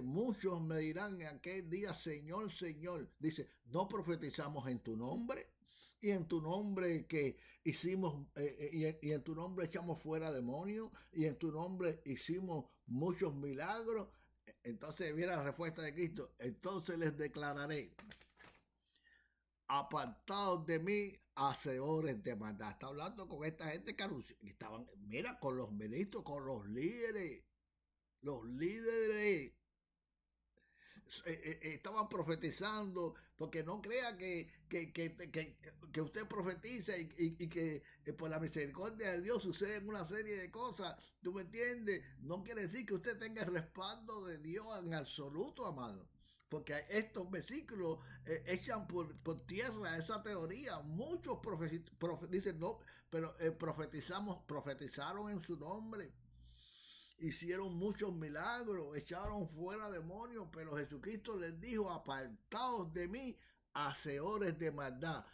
muchos me dirán en aquel día, Señor, Señor. Dice, ¿no profetizamos en tu nombre? Y en tu nombre que hicimos, y en tu nombre echamos fuera demonios, y en tu nombre hicimos muchos milagros. Entonces, mira la respuesta de Cristo. Entonces les declararé, apartados de mí, hacedores de maldad. Está hablando con esta gente que estaban, mira, con los ministros, con los líderes estaban profetizando, porque no crea que usted profetiza y que por la misericordia de Dios suceden una serie de cosas. ¿Tú me entiendes? No quiere decir que usted tenga el respaldo de Dios en absoluto, amado. Porque estos versículos echan por tierra esa teoría. Muchos dicen, no, pero profetizaron en su nombre, hicieron muchos milagros, echaron fuera demonios, pero Jesucristo les dijo, apartaos de mí, hacedores de maldad.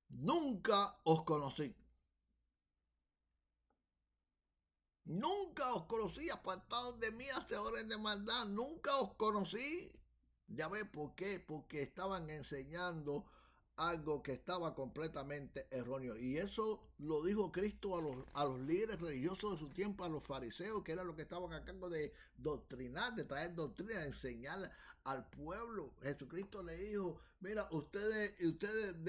Nunca os conocí. Nunca os conocí, apartados de mí, hacedores de maldad. Nunca os conocí. Ya ves por qué, porque estaban enseñando algo que estaba completamente erróneo. Y eso lo dijo Cristo a los líderes religiosos de su tiempo, a los fariseos, que eran los que estaban a cargo de doctrinar, de traer doctrina, de enseñar al pueblo. Jesucristo le dijo, mira, ustedes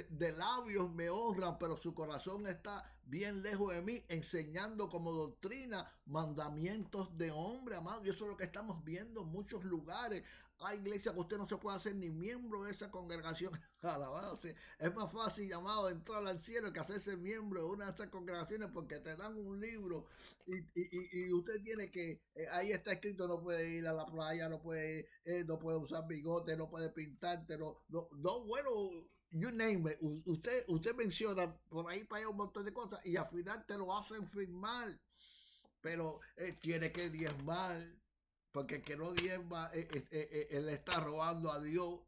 de labios me honran, pero su corazón está bien lejos de mí, enseñando como doctrina mandamientos de hombre, amado. Y eso es lo que estamos viendo en muchos lugares. Hay iglesias que usted no se puede hacer ni miembro de esa congregación. Alabado. Es más fácil, llamado, entrar al cielo que hacerse miembro de una de esas congregaciones, porque te dan un libro y usted tiene que, ahí está escrito, no puede ir a la playa, no puede usar bigote, no puede pintarte, bueno, you name it. Usted menciona por ahí para allá un montón de cosas y al final te lo hacen firmar, pero tiene que diezmar, porque el que no diezma, él está robando a Dios.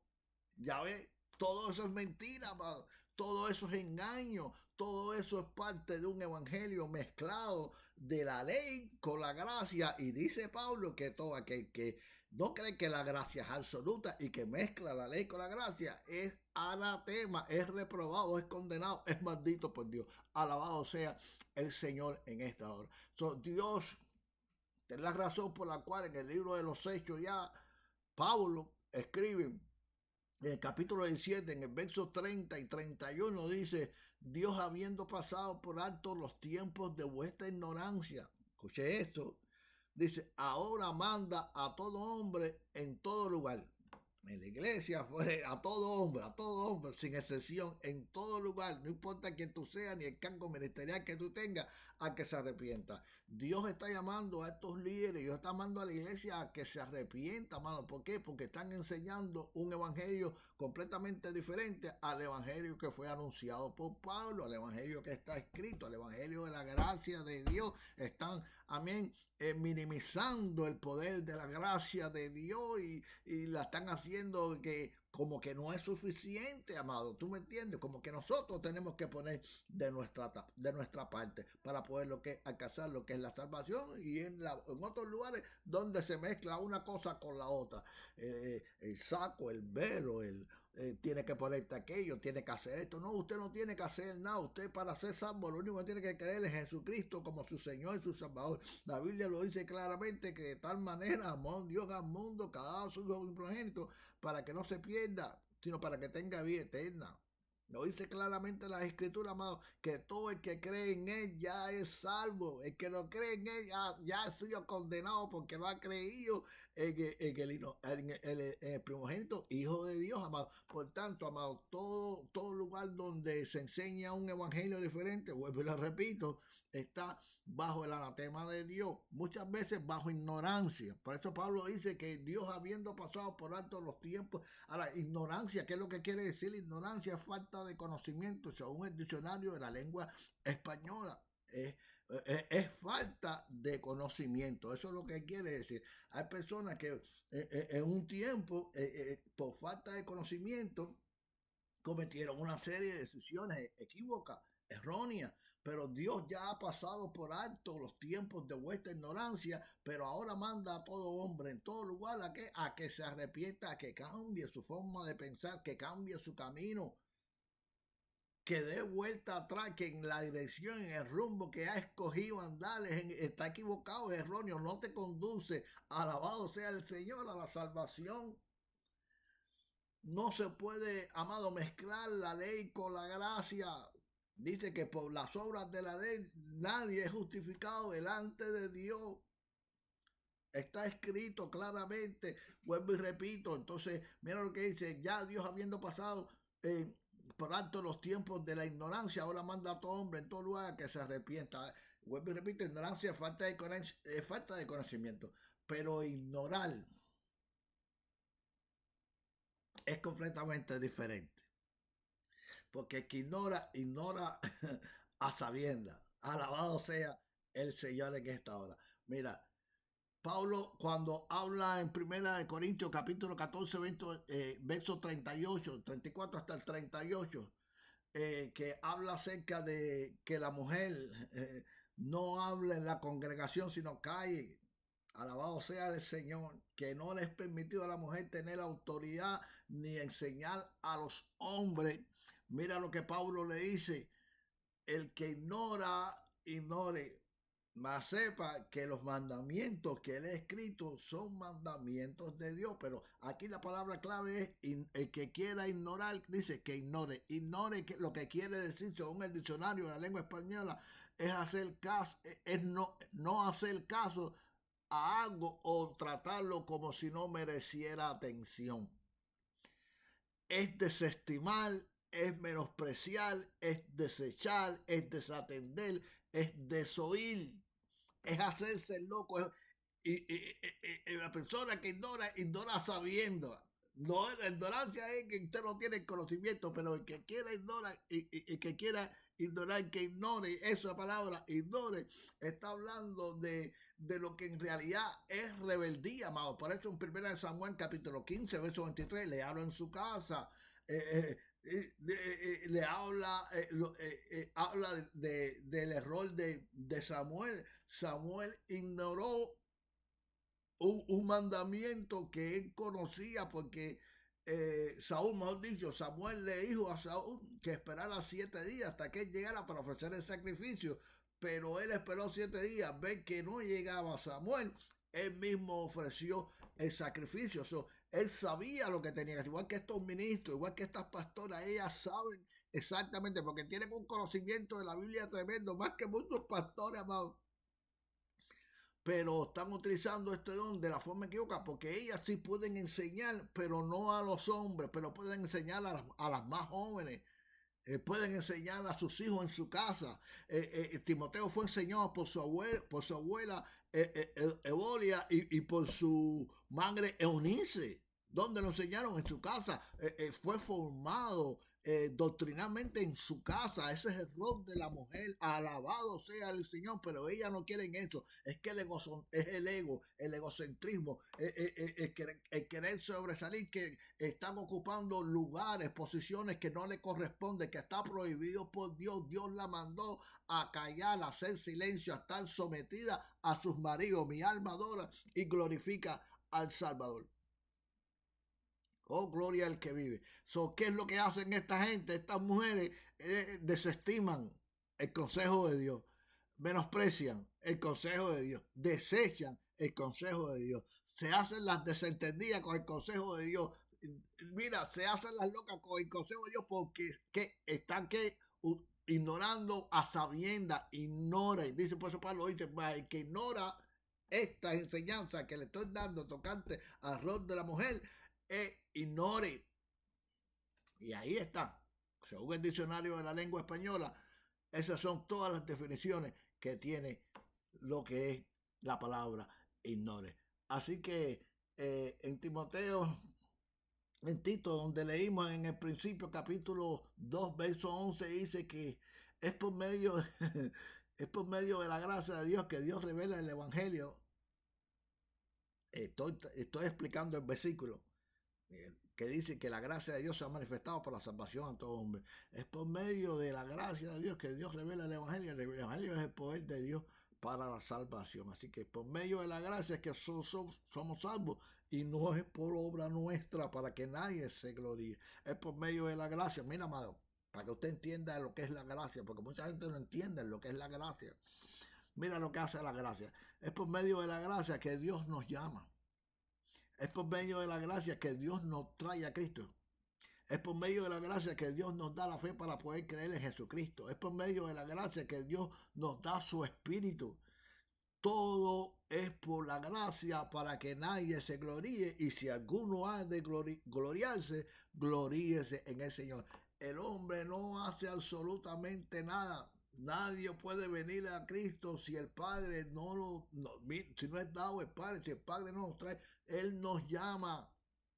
Ya ves, todo eso es mentira, man. Todo eso es engaño, todo eso es parte de un evangelio mezclado de la ley con la gracia. Y dice Pablo que todo aquel que no cree que la gracia es absoluta y que mezcla la ley con la gracia, es anatema, es reprobado, es condenado, es maldito por Dios. Alabado sea el Señor en esta hora. Dios, es la razón por la cual en el libro de los Hechos ya Pablo escribe en el capítulo 17, en el verso 30 y 31, dice: Dios, habiendo pasado por alto los tiempos de vuestra ignorancia. Escuche esto. Dice: ahora manda a todo hombre en todo lugar. En la iglesia, fue a todo hombre, sin excepción, en todo lugar, no importa quién tú seas ni el cargo ministerial que tú tengas, a que se arrepienta. Dios está llamando a estos líderes, Dios está llamando a la iglesia a que se arrepienta, mano. ¿Por qué? Porque están enseñando un evangelio completamente diferente al evangelio que fue anunciado por Pablo, al evangelio que está escrito, al evangelio de la gracia de Dios. Están, amén, minimizando el poder de la gracia de Dios y la están haciendo que como que no es suficiente, amado. ¿Tú me entiendes? Como que nosotros tenemos que poner de nuestra parte para poder alcanzar lo que es la salvación, y en otros lugares donde se mezcla una cosa con la otra. El saco, el velo, tiene que ponerte aquello, tiene que hacer esto. No, usted no tiene que hacer nada. Usted, para ser salvo, lo único que tiene que creer es Jesucristo como su Señor y su Salvador. La Biblia lo dice claramente, que de tal manera amó Dios al mundo, que ha dado a su Hijo unigénito, para que no se pierda, sino para que tenga vida eterna. Lo dice claramente la Escritura, amado, que todo el que cree en Él ya es salvo. El que no cree en Él ya ha sido condenado, porque no ha creído en el primogénito Hijo de Dios, amado. Por tanto, amado, todo lugar donde se enseña un evangelio diferente, vuelvo y lo repito, está bajo el anatema de Dios, muchas veces bajo ignorancia. Por eso Pablo dice que Dios, habiendo pasado por alto los tiempos. Ahora, ignorancia, ¿qué es lo que quiere decir? Ignorancia es falta de conocimiento, según el diccionario de la lengua española. Es falta de conocimiento, eso es lo que quiere decir. Hay personas que en un tiempo, por falta de conocimiento, cometieron una serie de decisiones equívocas, erróneas, pero Dios ya ha pasado por alto los tiempos de vuestra ignorancia, pero ahora manda a todo hombre en todo lugar a que se arrepienta, a que cambie su forma de pensar, que cambie su camino, que dé vuelta atrás, que en la dirección, en el rumbo que ha escogido andar, está equivocado, es erróneo, no te conduce. Alabado sea el Señor, a la salvación. No se puede, amado, mezclar la ley con la gracia. Dice que por las obras de la ley nadie es justificado delante de Dios. Está escrito claramente, vuelvo y repito. Entonces, mira lo que dice: ya Dios, habiendo pasado por alto los tiempos de la ignorancia, ahora manda a todo hombre en todo lugar a que se arrepienta. Vuelvo y repito, ignorancia es falta de conocimiento. Pero ignorar es completamente diferente. Porque el que ignora, ignora a sabienda. Alabado sea el Señor en esta hora. Mira, Pablo, cuando habla en 1 Corintios capítulo 14, verso 38, 34 hasta el 38, que habla acerca de que la mujer no hable en la congregación, sino calle. Alabado sea el Señor, que no les permitió a la mujer tener autoridad ni enseñar a los hombres. Mira lo que Pablo le dice: el que ignora, ignore, mas sepa que los mandamientos que él ha escrito son mandamientos de Dios. Pero aquí la palabra clave es: el que quiera ignorar, dice que ignore. Ignore, que lo que quiere decir, según el diccionario de la lengua española, es hacer caso, es no hacer caso a algo, o tratarlo como si no mereciera atención. Es desestimar, es menospreciar, es desechar, es desatender, es desoír, es hacerse loco. Y la persona que ignora, ignora sabiendo. No, la ignorancia es que usted no tiene conocimiento, pero el que quiera ignorar, y que quiera ignorar, que ignore esa palabra, ignore, está hablando de lo que en realidad es rebeldía, amado. Por eso en 1 Samuel capítulo 15, verso 23, le habla en su casa. Le habla del error de Samuel. Samuel ignoró un mandamiento que él conocía porque Saúl, mejor dicho, Samuel le dijo a Saúl que esperara 7 días hasta que él llegara para ofrecer el sacrificio, pero él esperó 7 días, ve que no llegaba Samuel, él mismo ofreció el sacrificio. Él sabía lo que tenía que hacer, igual que estos ministros, igual que estas pastoras, ellas saben exactamente, porque tienen un conocimiento de la Biblia tremendo, más que muchos pastores, amados, pero están utilizando este don de la forma equivocada, porque ellas sí pueden enseñar, pero no a los hombres, pero pueden enseñar a las más jóvenes. Pueden enseñar a sus hijos en su casa. Timoteo fue enseñado por su abuela Evolia y por su madre Eunice. ¿Dónde lo enseñaron? En su casa. Fue formado doctrinalmente en su casa. Ese es el rol de la mujer. Alabado sea el Señor, pero ellas no quieren eso. Es que es el ego, el egocentrismo, el querer sobresalir, que están ocupando lugares, posiciones que no le corresponden, que está prohibido por Dios. Dios la mandó a callar, a hacer silencio, a estar sometida a sus maridos. Mi alma adora y glorifica al Salvador. Oh, gloria al que vive. ¿Qué es lo que hacen esta gente? Estas mujeres desestiman el consejo de Dios, menosprecian el consejo de Dios, desechan el consejo de Dios, se hacen las desentendidas con el consejo de Dios. Mira, se hacen las locas con el consejo de Dios porque están ignorando a sabienda, ignora. Y dice, por eso Pablo dice, el que ignora esta enseñanza que le estoy dando tocante al rol de la mujer, ignore. Y ahí está. Según el diccionario de la lengua española, esas son todas las definiciones que tiene lo que es la palabra ignore. Así que en Timoteo, en Tito, donde leímos en el principio, capítulo 2, verso 11, dice que es por medio, es por medio de la gracia de Dios que Dios revela el Evangelio. Estoy explicando el versículo que dice que la gracia de Dios se ha manifestado por la salvación a todo hombre. Es por medio de la gracia de Dios que Dios revela el Evangelio. El Evangelio es el poder de Dios para la salvación. Así que por medio de la gracia es que somos salvos, y no es por obra nuestra para que nadie se gloríe. Es por medio de la gracia. Mira, amado, para que usted entienda lo que es la gracia, porque mucha gente no entiende lo que es la gracia. Mira lo que hace la gracia. Es por medio de la gracia que Dios nos llama. Es por medio de la gracia que Dios nos trae a Cristo. Es por medio de la gracia que Dios nos da la fe para poder creer en Jesucristo. Es por medio de la gracia que Dios nos da su espíritu. Todo es por la gracia para que nadie se gloríe. Y si alguno ha de gloriarse, gloríese en el Señor. El hombre no hace absolutamente nada. Nadie puede venir a Cristo si el Padre si no es dado el Padre, si el Padre no nos trae. Él nos llama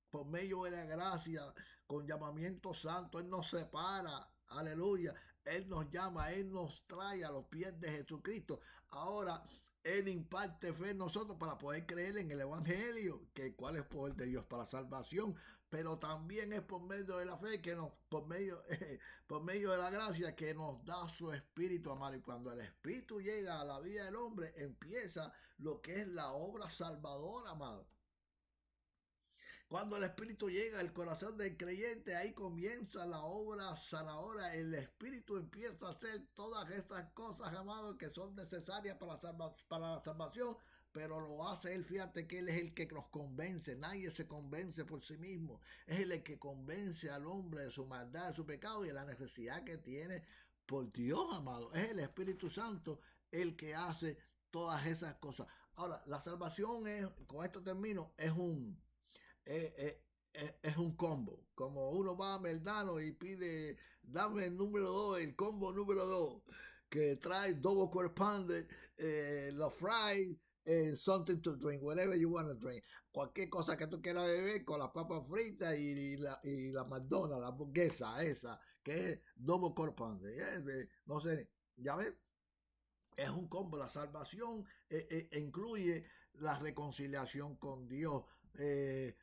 por medio de la gracia, con llamamiento santo. Él nos separa, aleluya. Él nos llama, Él nos trae a los pies de Jesucristo. Ahora, Él imparte fe en nosotros para poder creer en el Evangelio, que cuál es el poder de Dios para salvación, pero también es por medio de la fe, por medio de la gracia que nos da su Espíritu, amado. Y cuando el Espíritu llega a la vida del hombre, empieza lo que es la obra salvadora, amado. Cuando el Espíritu llega al corazón del creyente, ahí comienza la obra sanadora. El Espíritu empieza a hacer todas esas cosas, amados, que son necesarias para la salvación, pero lo hace Él. Fíjate que Él es el que nos convence. Nadie se convence por sí mismo. Es Él el que convence al hombre de su maldad, de su pecado y de la necesidad que tiene por Dios, amado. Es el Espíritu Santo el que hace todas esas cosas. Ahora, la salvación es, con esto termino, es un combo. Como uno va a Merdano y pide, dame el número 2, el combo número 2, que trae double quarter pounder, los fries, something to drink, whatever you want to drink. Cualquier cosa que tú quieras beber con las papas fritas y la McDonald's, la hamburguesa esa, que es double quarter pounder. No sé, ya ves. Es un combo. La salvación incluye la reconciliación con Dios,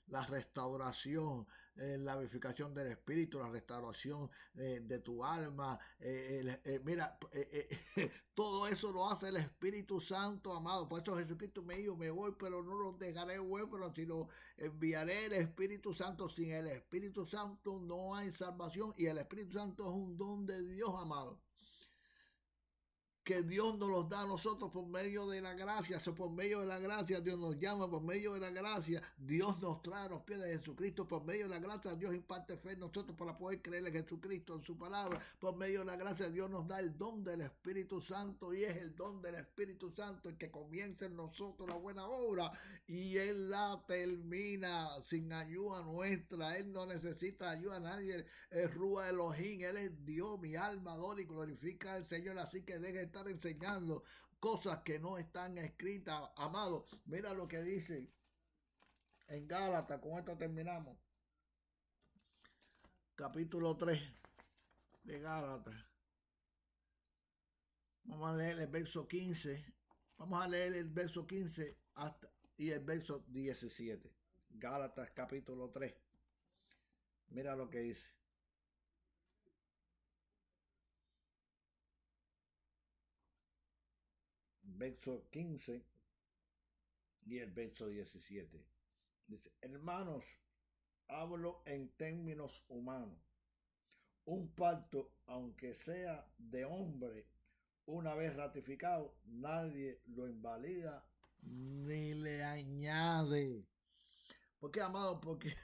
la restauración, la vivificación del espíritu, la restauración de tu alma. Mira, todo eso lo hace el Espíritu Santo, amado. Por eso Jesucristo me dijo, me voy, pero no los dejaré huérfanos, sino enviaré el Espíritu Santo. Sin el Espíritu Santo no hay salvación, y el Espíritu Santo es un don de Dios, amado, que Dios nos los da a nosotros por medio de la gracia. Por medio de la gracia Dios nos llama, por medio de la gracia Dios nos trae a los pies de Jesucristo, por medio de la gracia Dios imparte fe en nosotros para poder creer en Jesucristo, en su palabra. Por medio de la gracia Dios nos da el don del Espíritu Santo, y es el don del Espíritu Santo el que comienza en nosotros la buena obra, y Él la termina sin ayuda nuestra. Él no necesita ayuda a nadie. Es Rúa Elohim, Él es Dios. Mi alma adora y glorifica al Señor, así que deje estar enseñando cosas que no están escritas, amado. Mira lo que dice en Gálatas, con esto terminamos. Capítulo 3 de Gálatas. Vamos a leer el verso 15. Vamos a leer el verso 15 hasta, y el verso 17. Gálatas capítulo 3. Mira lo que dice. Verso 15 y el verso 17. Dice, hermanos, hablo en términos humanos. Un pacto, aunque sea de hombre, una vez ratificado, nadie lo invalida ni le añade. ¿Por qué, amado? Porque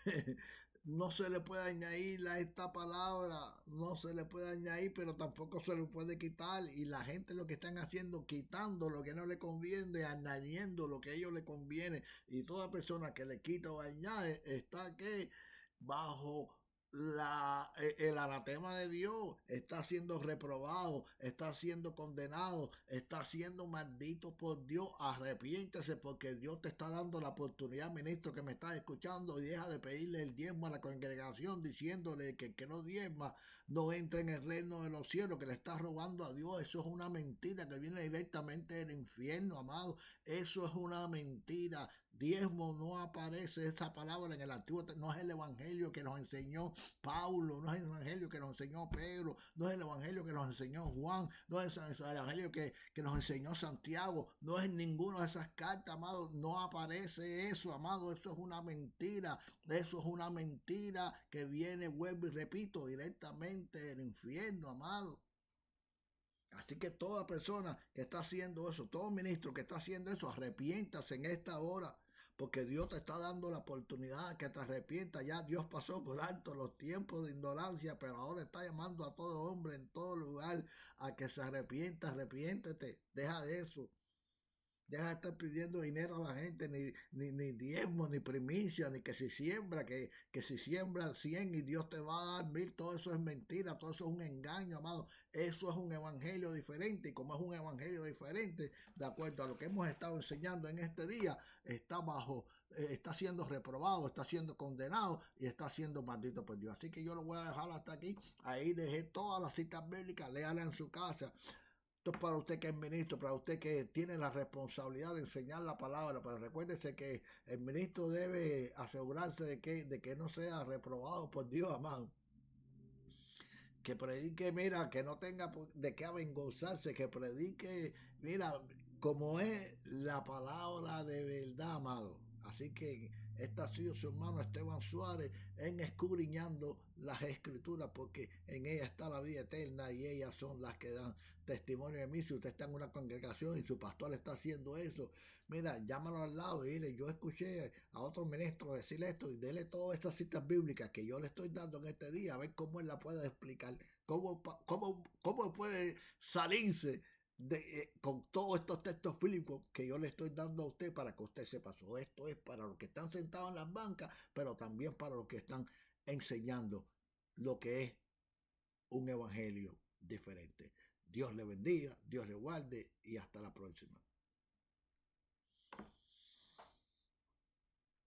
no se le puede añadir a esta palabra, no se le puede añadir, pero tampoco se le puede quitar. Y la gente lo que están haciendo, quitando lo que no le conviene, añadiendo lo que a ellos le conviene. Y toda persona que le quita o añade está que bajo el anatema de Dios, está siendo reprobado, está siendo condenado, está siendo maldito por Dios. Arrepiéntese, porque Dios te está dando la oportunidad, ministro, que me estás escuchando, y deja de pedirle el diezmo a la congregación diciéndole que el que no diezma no entra en el reino de los cielos, que le está robando a Dios. Eso es una mentira que viene directamente del infierno, amado. Eso es una mentira. Diezmo no aparece esa palabra en el Antiguo Testamento. No es el evangelio que nos enseñó Paulo, no es el evangelio que nos enseñó Pedro, no es el evangelio que nos enseñó Juan, no es el evangelio que nos enseñó Santiago, no es ninguna de esas cartas, amado. No aparece eso, amado. Eso es una mentira. Eso es una mentira que viene, vuelvo y repito, directamente del infierno, amado. Así que toda persona que está haciendo eso, todo ministro que está haciendo eso, arrepiéntase en esta hora, porque Dios te está dando la oportunidad que te arrepientas. Ya Dios pasó por alto los tiempos de ignorancia, pero ahora está llamando a todo hombre en todo lugar a que se arrepienta. Arrepiéntete, deja de eso. Deja de estar pidiendo dinero a la gente, ni diezmo, ni primicia, ni que si siembra, que si siembra 100 y Dios te va a dar 1000. Todo eso es mentira, todo eso es un engaño, amado. Eso es un evangelio diferente, y como es un evangelio diferente, de acuerdo a lo que hemos estado enseñando en este día, está siendo reprobado, está siendo condenado y está siendo maldito por Dios. Así que yo lo voy a dejar hasta aquí. Ahí dejé todas las citas bíblicas, léala en su casa. Esto es para usted que es ministro, para usted que tiene la responsabilidad de enseñar la palabra. Pero recuérdese que el ministro debe asegurarse de que no sea reprobado por Dios, amado. Que predique, mira, que no tenga de qué avergonzarse, que predique, mira, como es la palabra de verdad, amado. Así que este ha sido su hermano Esteban Suárez en escudriñando las escrituras, porque en ella está la vida eterna y ellas son las que dan testimonio de mí. Si usted está en una congregación y su pastor está haciendo eso, mira, llámalo al lado y dile, yo escuché a otro ministro decir esto, y dele todas estas citas bíblicas que yo le estoy dando en este día, a ver cómo él la puede explicar, cómo puede salirse con todos estos textos bíblicos que yo le estoy dando a usted, para que usted sepa. Esto es para los que están sentados en las bancas, pero también para los que están enseñando lo que es un evangelio diferente. Dios le bendiga, Dios le guarde, y hasta la próxima.